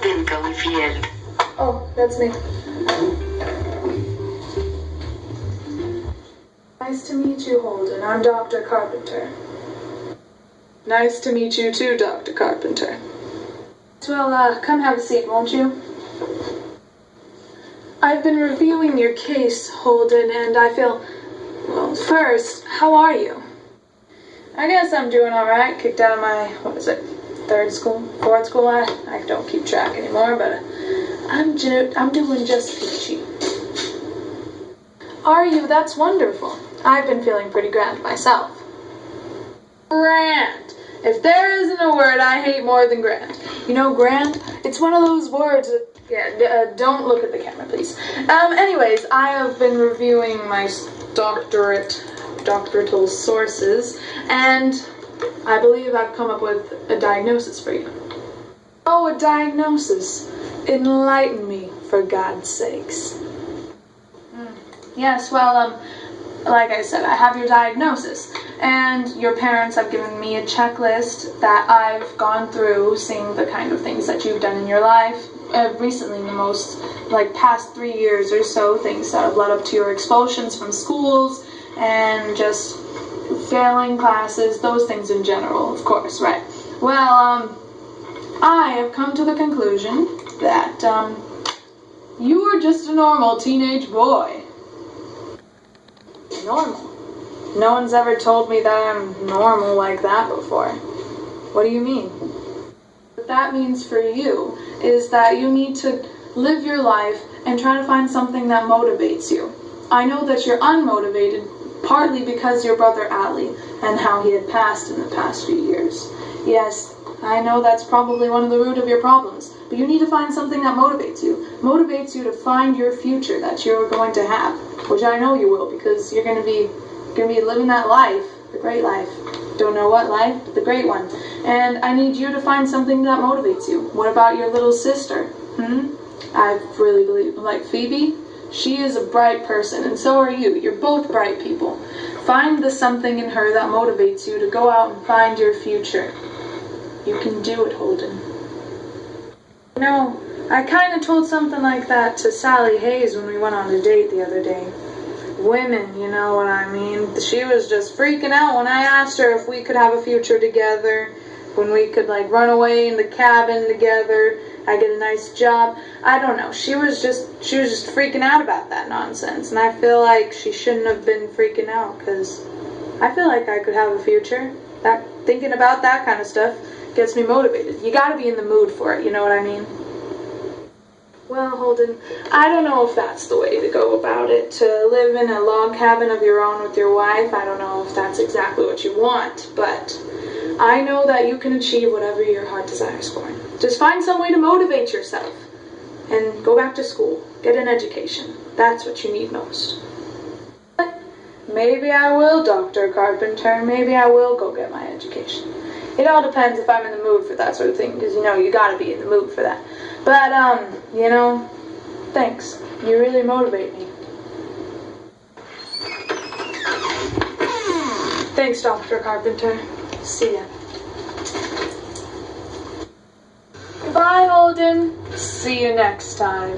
بنت والفيل. Oh, that's me. Nice to meet you, Holden. I'm Dr. Carpenter. Nice to meet you too, Dr. Carpenter. Well, come have a seat, won't you? I've been reviewing your case, Holden, and I feel... Well, first, how are you? I guess I'm doing alright. Kicked out of my, fourth school? I don't keep track anymore, but I'm doing just peachy. Are you? That's wonderful. I've been feeling pretty grand myself. Grand! If there isn't a word I hate more than grand. You know, grand, it's one of those words that... Don't look at the camera, please. Anyways, I have been reviewing my doctoral sources, and I believe I've come up with a diagnosis for you. Oh, a diagnosis. Enlighten me, for God's sakes. Yes, well, like I said, I have your diagnosis, and your parents have given me a checklist that I've gone through, seeing the kind of things that you've done in your life, recently, in the most, past 3 years or so, things that have led up to your expulsions from schools, and just failing classes, those things in general, of course, right? Well, I have come to the conclusion that, you are just a normal teenage boy. Normal? No one's ever told me that I'm normal like that before. What do you mean? What that means for you is that you need to live your life and try to find something that motivates you. I know that you're unmotivated, partly because your brother Ali and how he had passed in the past few years. Yes, I know that's probably one of the root of your problems, but you need to find something that motivates you to find your future that you're going to have, which I know you will, because you're going to be living that life, the great life. Don't know what life, but the great one. And I need you to find something that motivates you. What about your little sister? I really believe, like Phoebe, she is a bright person, and so are you. You're both bright people. Find the something in her that motivates you to go out and find your future. You can do it, Holden. No, I kind of told something like that to Sally Hayes when we went on a date the other day. Women, you know what I mean. She was just freaking out when I asked her if we could have a future together, when we could run away in the cabin together, I get a nice job. I don't know. She was just freaking out about that nonsense, and I feel like she shouldn't have been freaking out, because I feel like I could have a future. Thinking about that kind of stuff gets me motivated. You gotta be in the mood for it, you know what I mean? Well, Holden, I don't know if that's the way to go about it, to live in a log cabin of your own with your wife. I don't know if that's exactly what you want, but I know that you can achieve whatever your heart desires for. Just find some way to motivate yourself, and go back to school, get an education. That's what you need most. Maybe I will, Dr. Carpenter. Maybe I will go get my education. It all depends if I'm in the mood for that sort of thing, because, you gotta be in the mood for that. But, thanks. You really motivate me. Thanks, Dr. Carpenter. See ya. Goodbye, Holden. See you next time.